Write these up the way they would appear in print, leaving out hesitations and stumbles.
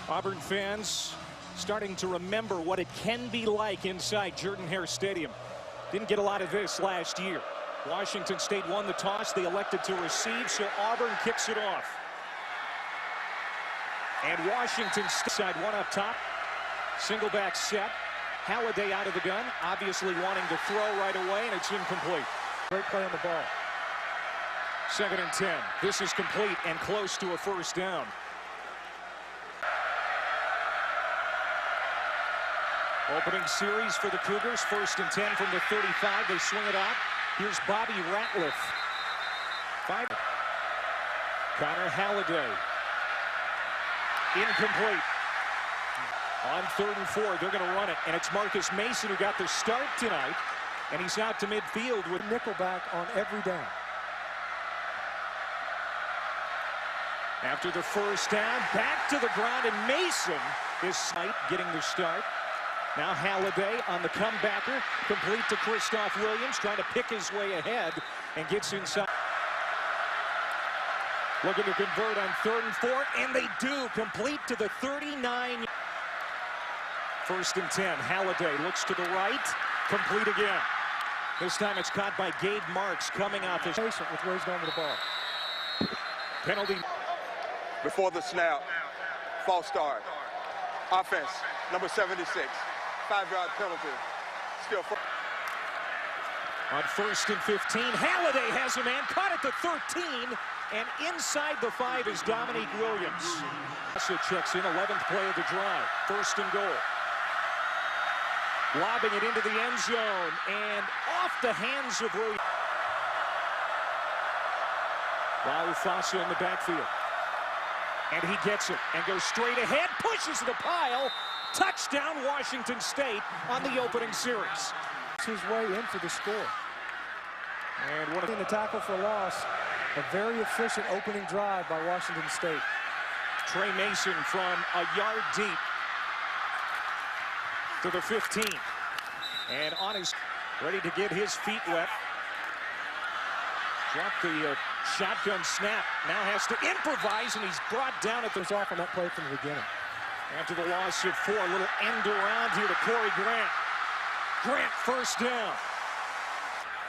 Auburn fans starting to remember what it can be like inside Jordan-Hare Stadium. Didn't get a lot of this last year. Washington State won the toss. They elected to receive, so Auburn kicks it off. And Washington side one up top. Single back set. Halliday out of the gun, obviously wanting to throw right away, and it's incomplete. Great play on the ball. 2nd and 10. This is complete and close to a first down. Opening series for the Cougars. 1st and 10 from the 35. They swing it out. Here's Bobby Ratliff. 5. Connor Halliday. Incomplete. On 3rd and 4, they're going to run it. And it's Marcus Mason who got the start tonight. And he's out to midfield with nickelback on every down. After the first down, back to the ground, and Mason is getting the start. Now Halliday on the comebacker, complete to Christoph Williams, trying to pick his way ahead and gets inside. Looking to convert on 3rd and 4, and they do, complete to the 39. 1st and 10, Halliday looks to the right, complete again. This time it's caught by Gabe Marks coming off his patient with where he's going with the ball. Penalty. Before the snap, false start. Offense, number 76. 5-yard penalty. Still. On 1st and 15, Halliday has a man caught at the 13, and inside the 5 is Dominique Williams. Also checks in, 11th play of the drive. 1st and goal. Lobbing it into the end zone and off the hands of Williams. Raul Fossa in the backfield. And he gets it and goes straight ahead, pushes the pile. Touchdown, Washington State on the opening series. It's his way in for the score. And what in the tackle for loss. A very efficient opening drive by Washington State. Trey Mason from a yard deep to the 15. And on his, ready to get his feet wet. Dropped the shotgun snap. Now has to improvise, and he's brought down at the off on that play from the beginning. After the loss of 4, a little end around here to Corey Grant. Grant, 1st down.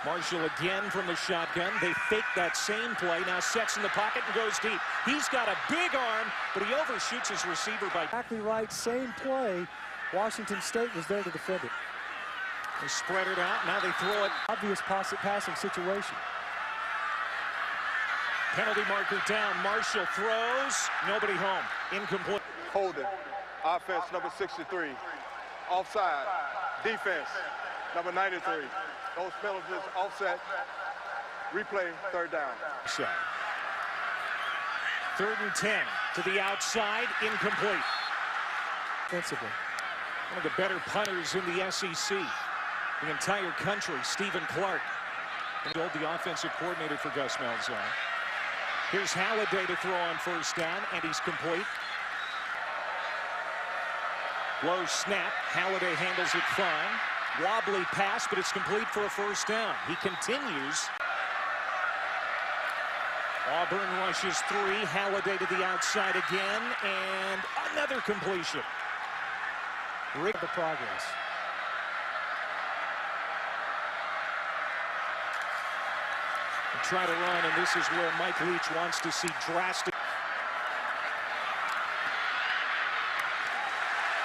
Marshall again from the shotgun. They fake that same play. Now sets in the pocket and goes deep. He's got a big arm, but he overshoots his receiver by... Exactly right, same play. Washington State was there to defend it. They spread it out. Now they throw it. Obvious passing situation. Penalty marker down. Marshall throws. Nobody home. Incomplete. Holding. Offense, number 63. Offside. Defense, number 93. Those penalties offset. Replay, 3rd down. 3rd and 10 to the outside. Incomplete. Defensively. One of the better punters in the SEC. The entire country, Stephen Clark. And the offensive coordinator for Gus Malzahn. Here's Halliday to throw on 1st down, and he's complete. Low snap. Halliday handles it fine. Wobbly pass, but it's complete for a 1st down. He continues. Auburn rushes 3. Halliday to the outside again, and another completion. Rick the progress. Try to run, and this is where Mike Leach wants to see drastic.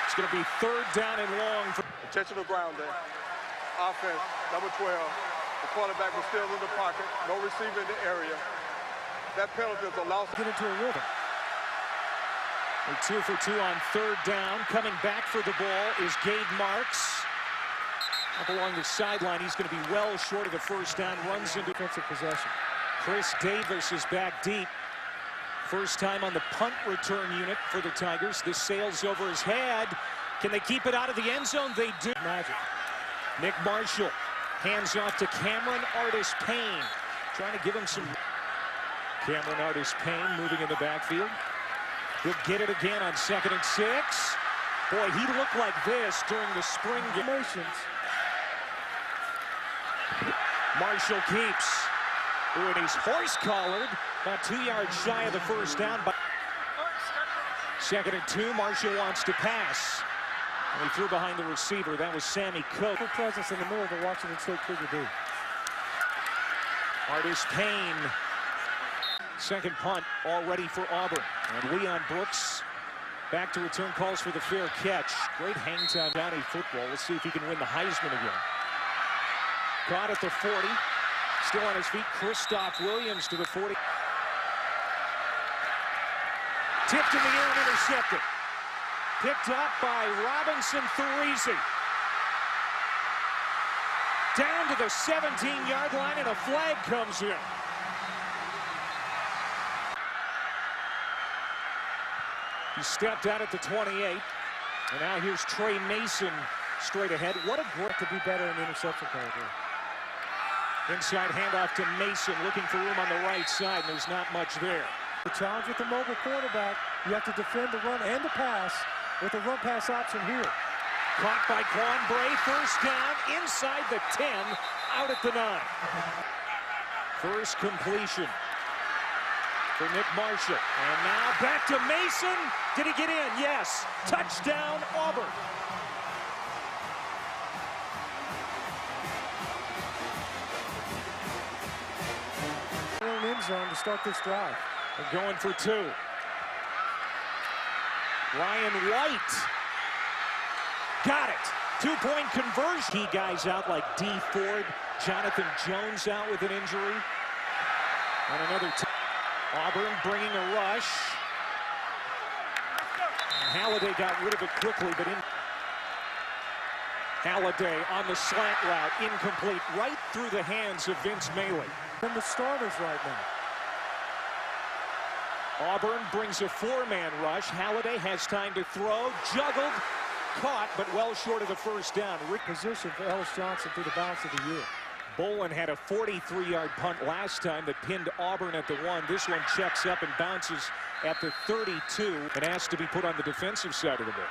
It's going to be 3rd down and long. Intentional grounding. Offense, number 12. The quarterback was still in the pocket. No receiver in the area. That penalty is a loss. Get into a rhythm. They're 2 for 2 on 3rd down. Coming back for the ball is Gabe Marks. Up along the sideline, he's going to be well short of the 1st down. Runs into defensive possession. Chris Davis is back deep. 1st time on the punt return unit for the Tigers. This sails over his head. Can they keep it out of the end zone? They do. Magic. Nick Marshall hands off to Cameron Artis-Payne. Trying to give him some. Cameron Artis-Payne moving in the backfield. He'll get it again on 2nd and 6. Boy, he looked like this during the spring game. Marshall keeps. Ooh, and he's horse-collared, about 2 yards shy of the 1st down. Second and 2, Marshall wants to pass. And he threw behind the receiver. That was Sammy Coe. Good presence in the middle of the Washington State Cougar D. Artis Payne. Second punt all ready for Auburn. And Leon Brooks back to return calls for the fair catch. Great hang time County football. Let's see if he can win the Heisman again. Caught at the 40. Still on his feet. Christoph Williams to the 40. Tipped in the air and intercepted. Picked up by Robinson Therese. Down to the 17-yard line, and a flag comes in. He stepped out at the 28. And now here's Trey Mason straight ahead. What a great To be better in the interception category. inside handoff to Mason, looking for room on the right side, and there's not much there. The challenge with the mobile quarterback, you have to defend the run and the pass with a run-pass option here. Caught by Quan Bray, first down, inside the 10, out at the 9. First completion for Nick Marshall. And now back to Mason. Did he get in? Yes. Touchdown, Auburn. End zone to start this drive. They're going for 2. Ryan White. Got it. 2-point conversion. Key guys out like D. Ford. Jonathan Jones out with an injury. And another Auburn bringing a rush. Halliday got rid of it quickly, but Halliday on the slant route, incomplete, right through the hands of Vince Maley. And the starters right now. Auburn brings a 4-man rush. Halliday has time to throw, juggled, caught, but well short of the first down. Position for Ellis Johnson through the balance of the year. Bolin had a 43-yard punt last time that pinned Auburn at the 1. This one checks up and bounces at the 32 and has to be put on the defensive side of the ball.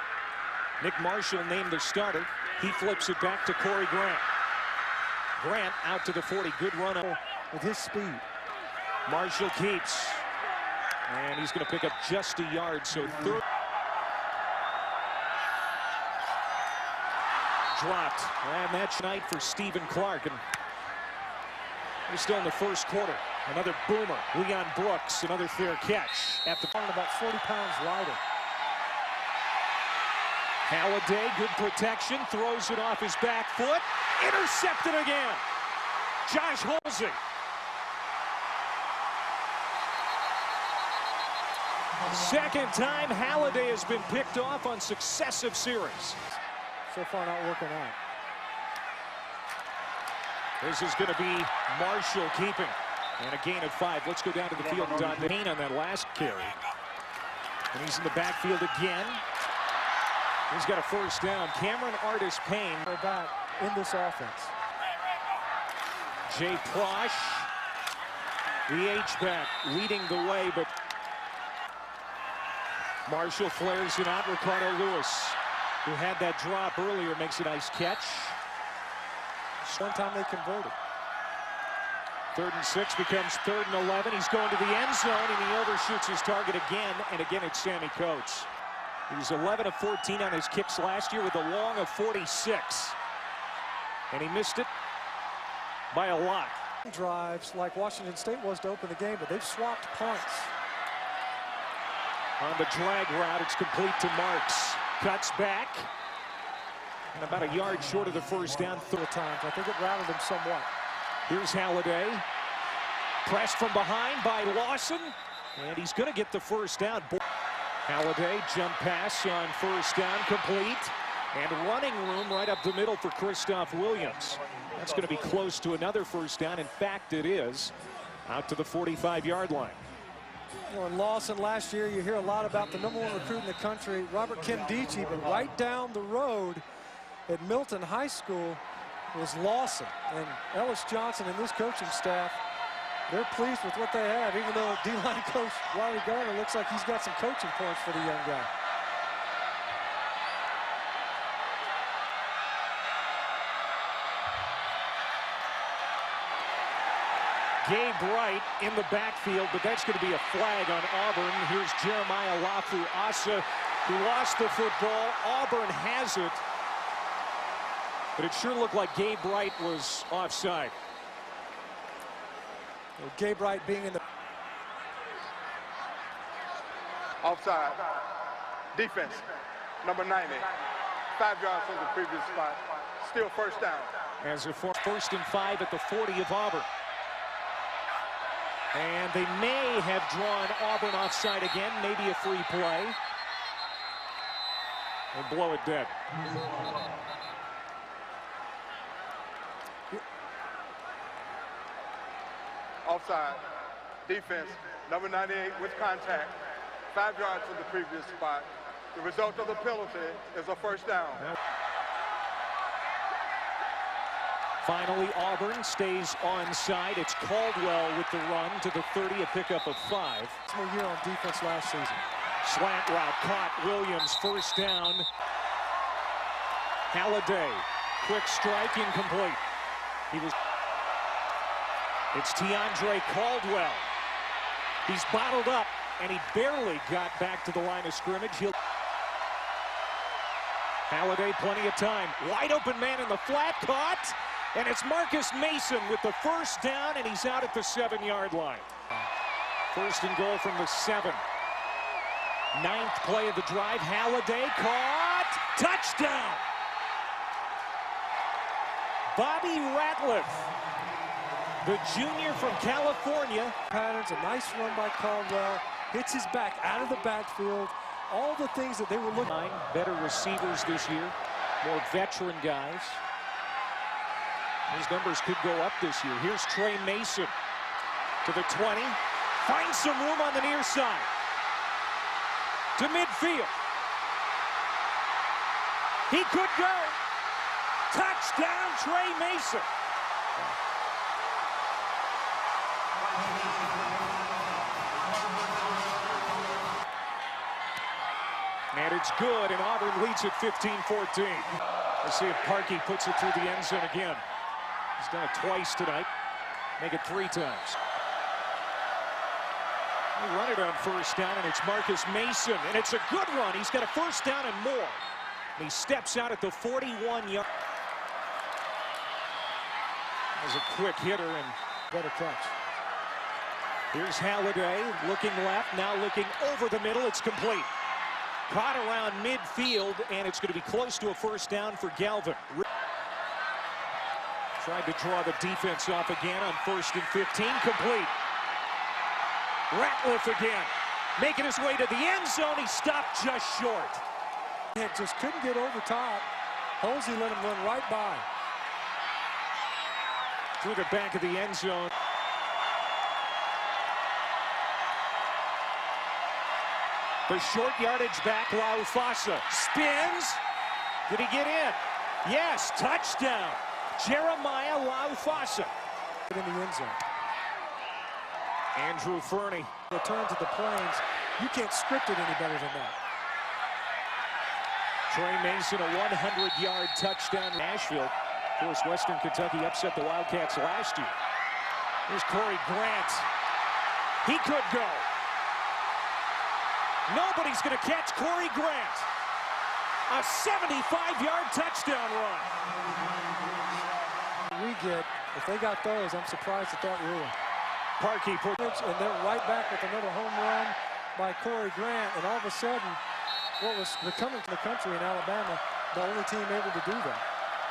Nick Marshall named the starter. He flips it back to Corey Grant. Grant out to the 40. Good run with his speed. Marshall keeps. And he's going to pick up just a yard. So third. Dropped. And that's night for Stephen Clark. And we're still in the first quarter. Another boomer. Leon Brooks, another fair catch. At the about 40 pounds lighter. Halliday, good protection. Throws it off his back foot. Intercepted again. Josh Holsey. Second time Halliday has been picked off on successive series. So far not working out. This is going to be Marshall keeping. And a gain of 5. Let's go down to the field. Don Payne on that last carry. And he's in the backfield again. He's got a first down. Cameron Artis Payne. Go back in this offense. Jay Prosh, the H-back, leading the way, but Marshall flares it out. Ricardo Lewis, who had that drop earlier, makes a nice catch. One time they converted. 3rd and 6 becomes 3rd and 11. He's going to the end zone, and he overshoots his target again, and again it's Sammy Coates. He was 11 of 14 on his kicks last year with a long of 46. And he missed it by a lot. Drives like Washington State was to open the game, but they've swapped punts. On the drag route, it's complete to Marks. Cuts back. And about a yard short of the first down. 3 times. I think it routed him somewhat. Here's Halliday. Pressed from behind by Lawson. And he's going to get the first down. Halliday, jump pass on first down, complete. And running room right up the middle for Christoph Williams. That's going to be close to another first down. In fact, it is. Out to the 45-yard line. Well, in Lawson last year, you hear a lot about the #1 recruit in the country, Robert Kimdichie, but right down the road at Milton High School was Lawson. And Ellis Johnson and this coaching staff, they're pleased with what they have, even though D-line coach Wiley Garner looks like he's got some coaching points for the young guy. Gabe Wright in the backfield, but that's going to be a flag on Auburn. Here's Jeremiah Lafu-Asa, who lost the football. Auburn has it, but it sure looked like Gabe Wright was offside. Well, Gabe Wright being in the Offside. Defense, number 90. 5 yards from the previous spot. Still first down. As a 1st and 5 at the 40 of Auburn. And they may have drawn Auburn offside again, maybe a free play. They blow it dead. Offside. Defense, number 98 with contact. 5 yards from the previous spot. The result of the penalty is a first down. Finally, Auburn stays onside. It's Caldwell with the run to the 30, a pickup of 5. more year on defense last season. Slant route caught. Williams, first down. Halliday, quick strike, incomplete. It's Teandre Caldwell. He's bottled up, and he barely got back to the line of scrimmage. Halliday, plenty of time. Wide open man in the flat, caught. And it's Marcus Mason with the first down, and he's out at the 7-yard line. First and goal from the 7. 9th play of the drive. Halliday caught. Touchdown. Bobby Ratliff, the junior from California. Patterns, a nice run by Caldwell. Hits his back out of the backfield. All the things that they were looking. Better receivers this year. More veteran guys. His numbers could go up this year. Here's Trey Mason to the 20. Finds some room on the near side. To midfield. He could go. Touchdown, Trey Mason. And it's good, and Auburn leads at 15-14. Let's see if Parkey puts it through the end zone again. He's done it twice tonight. Make it 3 times. They run it on first down, and it's Marcus Mason. And it's a good run. He's got a first down and more. And he steps out at the 41-yard. As a quick hitter and Better catch. here's Halliday looking left, now looking over the middle. It's complete. Caught around midfield, and it's going to be close to a first down for Galvin. Tried to draw the defense off again on 1st and 15. Complete. Ratliff again. Making his way to the end zone. He stopped just short. He just couldn't get over top. Holsey let him run right by. Through the back of the end zone. The short yardage back, Laufasa spins. Did he get in? Yes, touchdown. Jeremiah Laufasa. In the end zone. Andrew Fernie. Return to the plains. You can't script it any better than that. Trey Mason, a 100-yard touchdown. Nashville, of course, Western Kentucky upset the Wildcats last year. Here's Corey Grant. He could go. Nobody's going to catch Corey Grant. A 75-yard touchdown run. We get, if they got those, I'm surprised at that rule. Parkey put, And then right back with another home run by Corey Grant. And all of a sudden, what was becoming to the country in Alabama, the only team able to do that.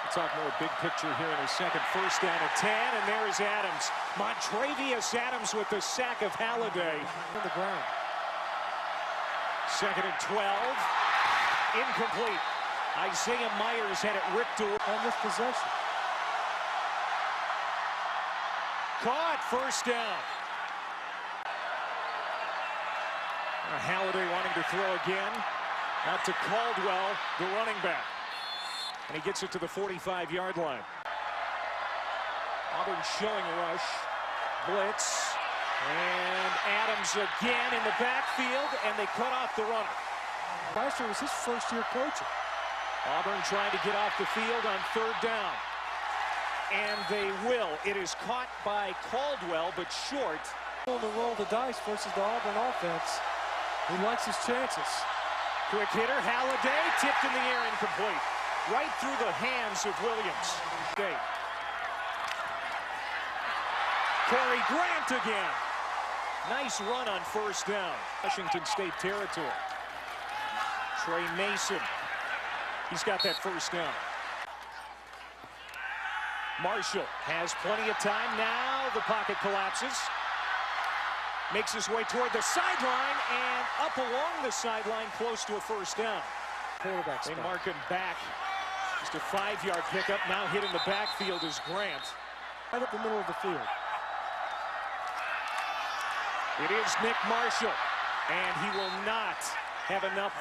we'll talk more big picture here in a second. First down at 10, and there's Adams. Montravius Adams with the sack of Halliday. On the ground. 2nd and 12. Incomplete. Isaiah Myers had it ripped away On this possession. Caught, first down. Halliday wanting to throw again. Out to Caldwell, the running back. And he gets it to the 45-yard line. Auburn showing rush. Blitz. And Adams again in the backfield, and they cut off the runner. Last year was his first year coaching. Auburn trying to get off the field on 3rd down. and they will. It is caught by Caldwell, but short. On the roll the dice versus the Auburn offense. He likes his chances. Quick hitter, Halliday, tipped in the air, incomplete. Right through the hands of Williams. Corey Grant again. Nice run on first down. Washington State territory. Trey Mason. He's got that first down. Marshall has plenty of time. Now the pocket collapses. Makes his way toward the sideline and up along the sideline close to a first down. Quarterback They spot. mark him back. Just a 5-yard pickup. Now hit in the backfield is Grant. Right up the middle of the field. It is Nick Marshall, and he will not have enough.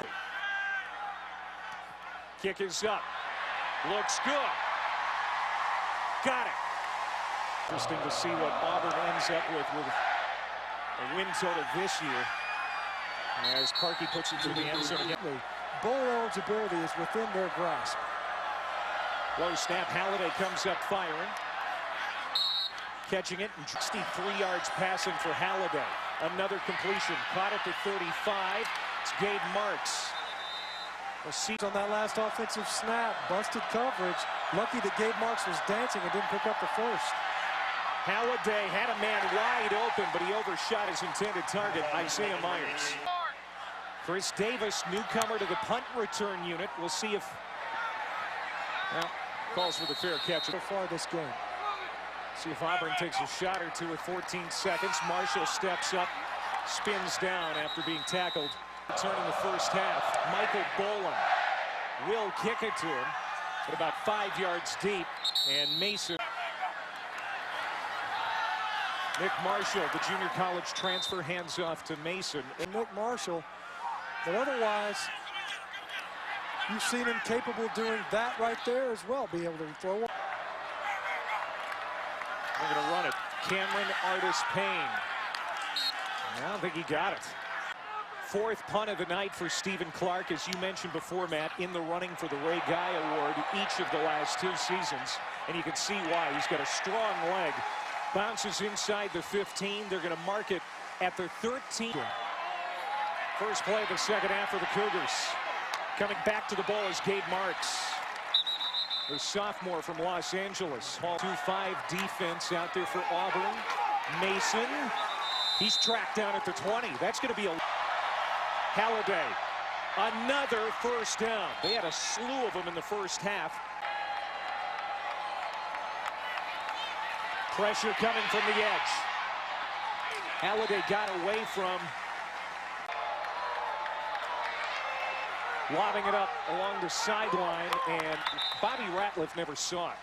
Kick is up. Looks good. Got it. Interesting to see what Auburn ends up with a win total this year. As Parkey puts it to the end zone again. Bowl eligibility is within their grasp. Low snap. Halliday comes up firing. Catching it, and 63 yards passing for Halliday. Another completion. Caught at the 35. It's Gabe Marks. On that last offensive snap, busted coverage. Lucky that Gabe Marks was dancing and didn't pick up the first. Halliday had a man wide open, but he overshot his intended target, Isaiah Myers. Chris Davis, newcomer to the punt return unit. We'll see if... Well, calls for the fair catch. So far this game. See if Auburn takes a shot or two with 14 seconds. Marshall steps up, spins down after being tackled. Returning the first half. Michael Boland will kick it to him, but about 5 yards deep. And Mason. Nick Marshall, the junior college transfer, hands off to Mason. And Nick Marshall, but otherwise, you've seen him capable of doing that right there as well, be able to throw one. They're going to run it. Cameron Artis-Payne. I don't think he got it. Fourth punt of the night for Stephen Clark, as you mentioned before, Matt, in the running for the Ray Guy Award each of the last 2 seasons. And you can see why. He's got a strong leg. Bounces inside the 15. They're going to mark it at the 13. First play of the second half for the Cougars. Coming back to the ball is Gabe Marks, the sophomore from Los Angeles. 2-5 defense out there for Auburn. Mason, he's tracked down at the 20. That's going to be a... Halliday, another first down. They had a slew of them in the first half. Pressure coming from the edge. Halliday got away from... Lobbing it up along the sideline, and Bobby Ratliff never saw it.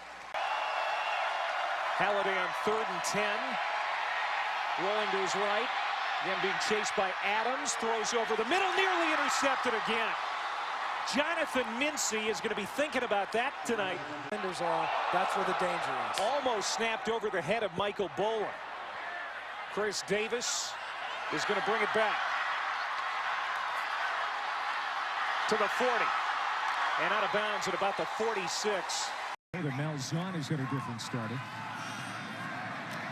Halliday on 3rd and 10. Rolling to his right. Again being chased by Adams. Throws over the middle, nearly intercepted again. Jonathan Mincy is going to be thinking about that tonight. That's where the danger is. Almost snapped over the head of Michael Boland. Chris Davis is going to bring it back to the 40. And out of bounds at about the 46. The Malzahn has got a different starter.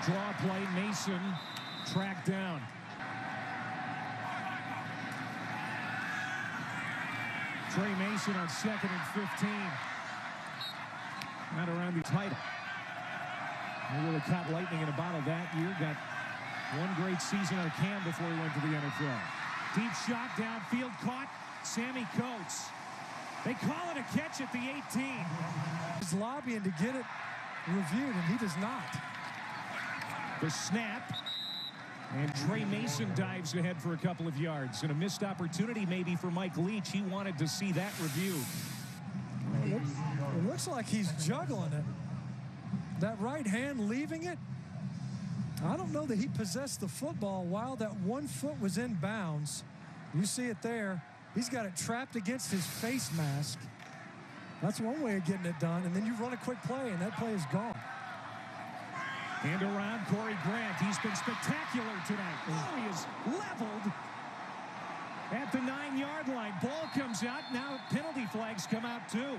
Draw play, Mason tracked down. Trey Mason on 2nd and 15. Not around the title. He really caught lightning in a bottle that year. Got one great season on Cam before he went to the NFL. Deep shot downfield, caught Sammy Coates. They call it a catch at the 18. He's lobbying to get it reviewed, and he does not. The snap. And Trey Mason dives ahead for a couple of yards. And a missed opportunity maybe for Mike Leach. He wanted to see that reviewed. It looks like he's juggling it. That right hand leaving it. I don't know that he possessed the football while that one foot was in bounds. You see it there. He's got it trapped against his face mask. That's one way of getting it done. And then you run a quick play, and that play is gone. And around Corey Grant. He's been spectacular tonight. Oh, he is leveled at the 9-yard line. Ball comes out. Now penalty flags come out too.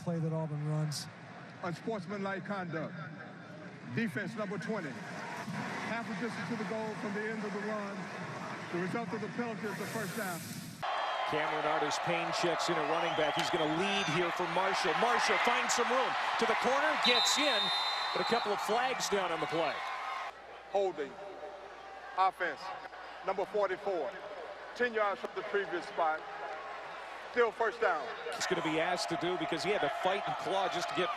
play that Auburn runs. Unsportsmanlike conduct. Defense number 20. Half a distance to the goal from the end of the run. The result of the penalty is the first down. Cameron Artis-Payne checks in a running back. He's going to lead here for Marshall. Marshall finds some room to the corner, gets in, but a couple of flags down on the play. Holding. Offense number 44. 10 yards from the previous spot. Still first down. He's going to be asked to do because he had to fight and claw just to get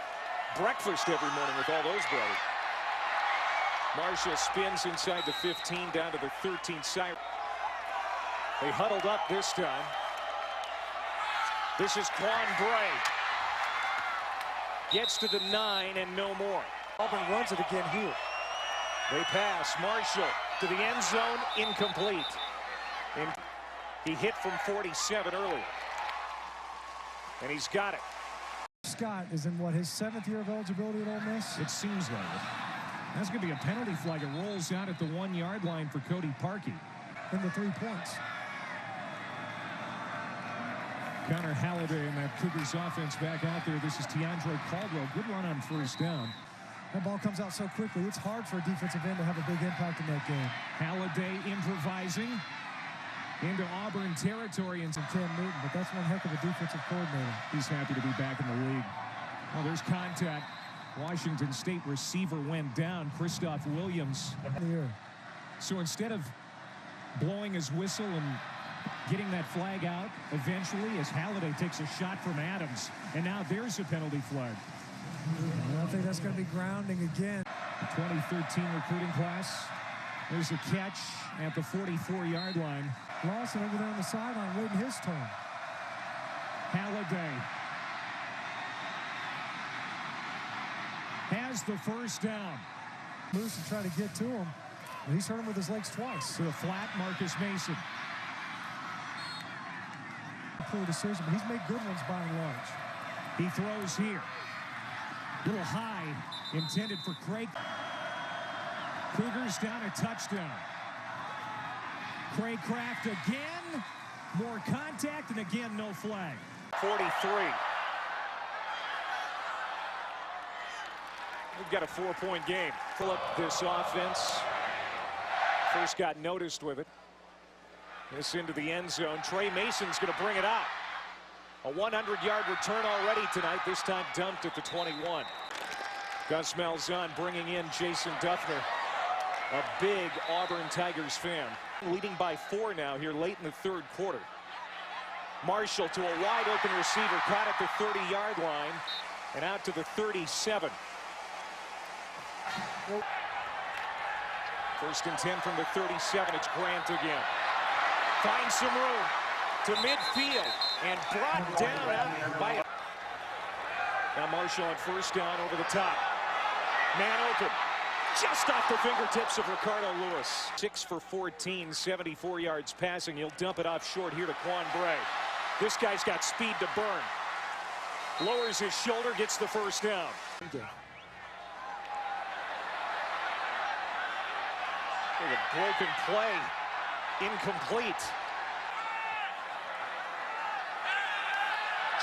breakfast every morning with all those brothers. Marshall spins inside the 15 down to the 13 side. They huddled up this time. This is Quan Bray. Gets to the 9 and no more. Auburn runs it again here. They pass. Marshall to the end zone, incomplete. And he hit from 47 earlier. And he's got it. Scott is in, what, his 7th year of eligibility at Ole Miss? It seems like it. That's going to be a penalty flag. It rolls out at the 1-yard line for Cody Parkey. In the 3 points. Connor Halliday and that Cougars offense back out there. This is Teandre Caldwell. Good run on first down. That ball comes out so quickly. It's hard for a defensive end to have a big impact in that game. Halliday improvising into Auburn territory. And Cam Newton, but that's one heck of a defensive coordinator. He's happy to be back in the league. Well, there's contact. Washington State receiver went down. Christoph Williams. So instead of blowing his whistle and getting that flag out eventually, as Halliday takes a shot from Adams, and now there's a penalty flag. I think that's going to be grounding again. The 2013 recruiting class. There's a catch at the 44-yard line. Lawson over there on the sideline waiting his turn. Halliday has the first down. Moves to try to get to him. And he's hurt him with his legs twice. To the flat, Marcus Mason. Poor decision, but he's made good ones by and large. He throws here. Little high, intended for Craig. Cougars down a touchdown. Craycraft again. More contact, and again, no flag. 43. We've got a 4-point game. Pull up this offense. First got noticed with it. This into the end zone. Trey Mason's going to bring it out. A 100-yard return already tonight, this time dumped at the 21. Gus Malzahn bringing in Jason Duffner, a big Auburn Tigers fan. Leading by 4 now here late in the 3rd quarter. Marshall to a wide open receiver, caught at the 30-yard line and out to the 37. First and 10 from the 37. It's Grant again. Finds some room to midfield and brought down out by it. Now Marshall on first down over the top. Man open. Just off the fingertips of Ricardo Lewis. 6 for 14, 74 yards passing. He'll dump it off short here to Quan Bray. This guy's got speed to burn. Lowers his shoulder, gets the first down. A broken play. Incomplete.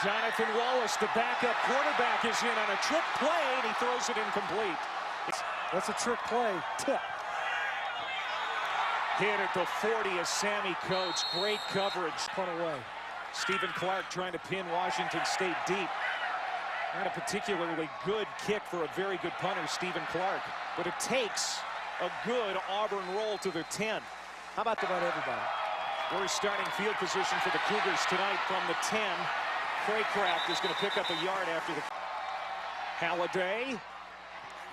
Jonathan Wallace, the backup quarterback, is in on a trick play, and he throws it incomplete. That's a trick play. Tip. Hit at the 40 is Sammy Coates. Great coverage. Punt away. Stephen Clark trying to pin Washington State deep. Not a particularly good kick for a very good punter, Stephen Clark. But it takes a good Auburn roll to the 10. How about everybody? Worst starting field position for the Cougars tonight from the 10. Craycraft is going to pick up a yard after the... Halliday.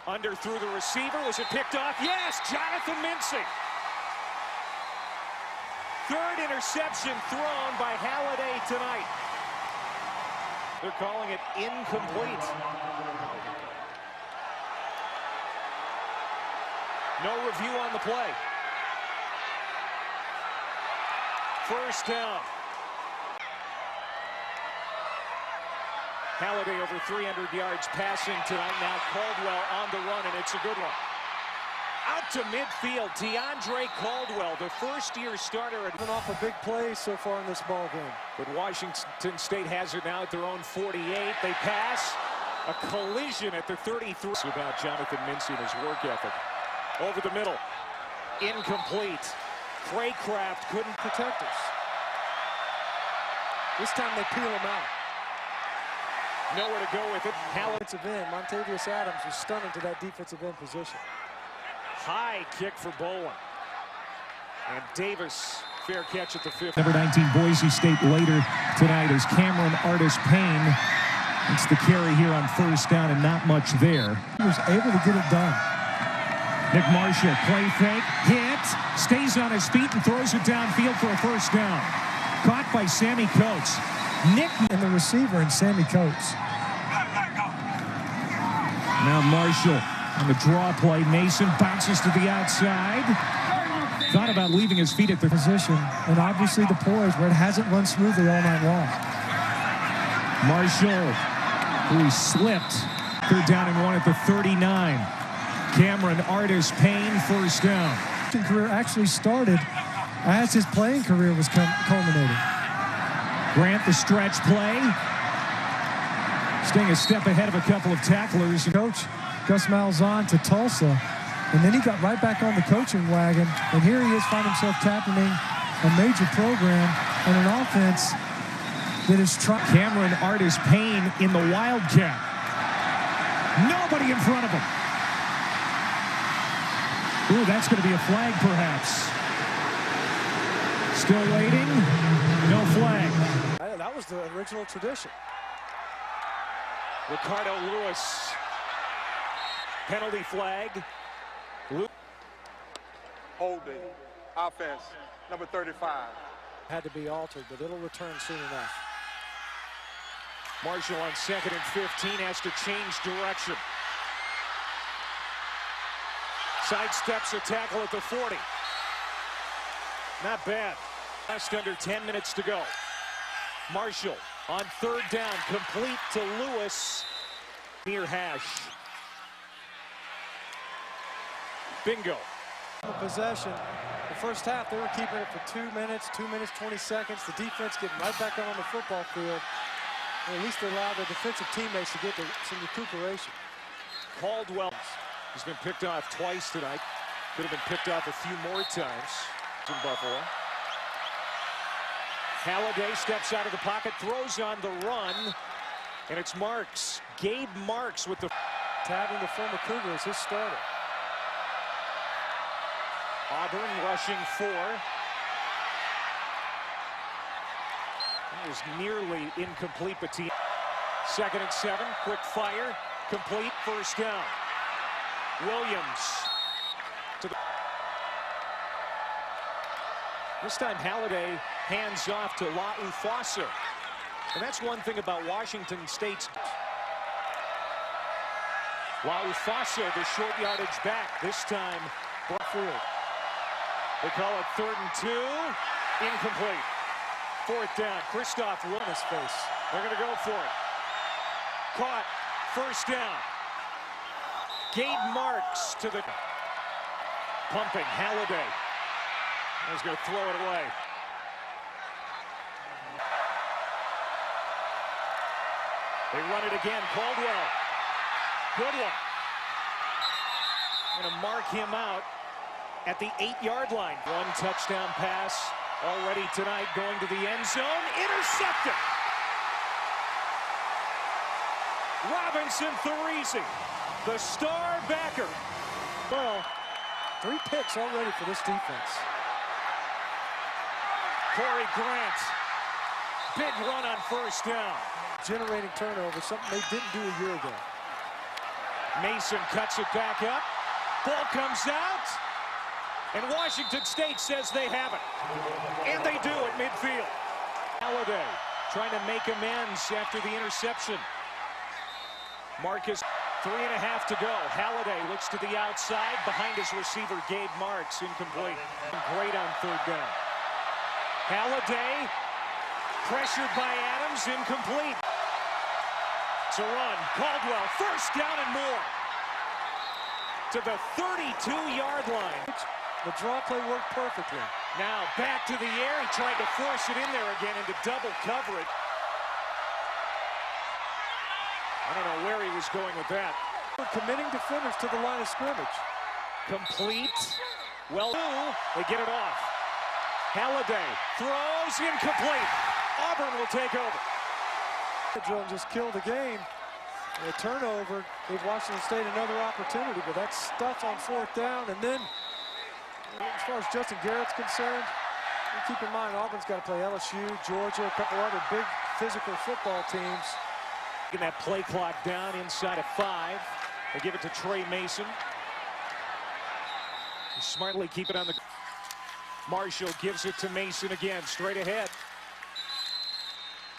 Under through the receiver. Was it picked off? Yes! Jonathan Mincy. 3rd interception thrown by Halliday tonight. They're calling it incomplete. No review on the play. First down. Halliday over 300 yards passing tonight. Now Caldwell on the run, and it's a good one. Out to midfield, DeAndre Caldwell, the first-year starter. Been off a big play so far in this ball game. But Washington State has it now at their own 48. They pass. A collision at the 33. It's about Jonathan Mincy and his work ethic. Over the middle. Incomplete. Craycraft couldn't protect us. This time they peel him out. Nowhere to go with it. Defensive end. Montavious Adams was stunning to that defensive end position. High kick for Bolin. And Davis, fair catch at the 50. Number 19, Boise State later tonight is Cameron Artis-Payne. It's the carry here on first down and not much there. He was able to get it done. Nick Marshall, play fake, hit, stays on his feet and throws it downfield for a first down. Caught by Sammy Coates. Nick and the receiver and Sammy Coates. Now Marshall on the draw play. Mason bounces to the outside. Thought about leaving his feet at the position, and obviously the poise where it hasn't run smoothly all night long. Marshall, who slipped. Third down and 1 at the 39. Cameron Artis-Payne, first down. His career actually started as his playing career was culminating. Grant the stretch play. Staying a step ahead of a couple of tacklers. Coach Gus Malzahn to Tulsa, and then he got right back on the coaching wagon, and here he is, find himself captaining a major program and an offense that is trying. Cameron Artis-Payne in the Wildcat. Nobody in front of him. Ooh, that's going to be a flag, perhaps. Still waiting. No flag. That was the original tradition. Ricardo Lewis. Penalty flag. Holding. Offense. Number 35. Had to be altered, but it'll return soon enough. Marshall on 2nd and 15 has to change direction. Sidesteps a tackle at the 40. Not bad. Just under 10 minutes to go. Marshall on 3rd down, complete to Lewis near hash. Bingo. Possession. The first half, they were keeping it for 2 minutes, 2 minutes, 20 seconds. The defense getting right back on the football field. And at least they allowed their defensive teammates to get some recuperation. Caldwell has been picked off twice tonight. Could have been picked off a few more times in Buffalo. Halliday steps out of the pocket, throws on the run, and it's Marks. Gabe Marks with the... Tabbing the former Cougar as his starter. Auburn rushing 4. It was nearly incomplete, but 2nd and 7, quick fire, complete, first down. Williams to the... This time Halliday hands off to Laufasa. And that's one thing about Washington State's... Laufasa, the short yardage back, this time field. They call it 3rd and 2. Incomplete. 4th down. Christoph run his face. They're going to go for it. Caught. First down. Gabe Marks to the... Pumping. Halliday. He's going to throw it away. They run it again. Caldwell. Good one. Going to mark him out at the 8-yard line. One touchdown pass already tonight going to the end zone. Intercepted. Robinson Therese, the star backer. Well, 3 picks already for this defense. Corey Grant, big run on first down. Generating turnovers, something they didn't do a year ago. Mason cuts it back up. Ball comes out. And Washington State says they have it. And they do at midfield. Halliday trying to make amends after the interception. Marcus, 3.5 to go. Halliday looks to the outside behind his receiver, Gabe Marks, incomplete. Great on 3rd down. Halliday, pressured by Adams, incomplete. It's a run. Caldwell, first down and more. to the 32-yard line. The draw play worked perfectly. Now back to the air. He tried to force it in there again into double coverage. I don't know where he was going with that. Committing defenders to the line of scrimmage. Complete. Well, they get it off. Halliday throws incomplete. Auburn will take over. The drill just killed the game. A turnover gave Washington State another opportunity, but that's stuff on fourth down. And then, as far as Justin Garrett's concerned, keep in mind Auburn's got to play LSU, Georgia, a couple other big physical football teams. Getting that play clock down inside of 5. They give it to Trey Mason. Smartly keep it on the. Marshall gives it to Mason again, straight ahead.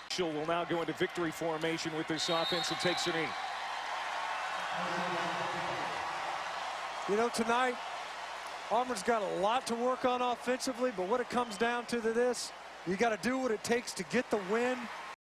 Marshall will now go into victory formation with this offense and takes a knee. You know, tonight, Auburn's got a lot to work on offensively, but what it comes down to this, you got to do what it takes to get the win.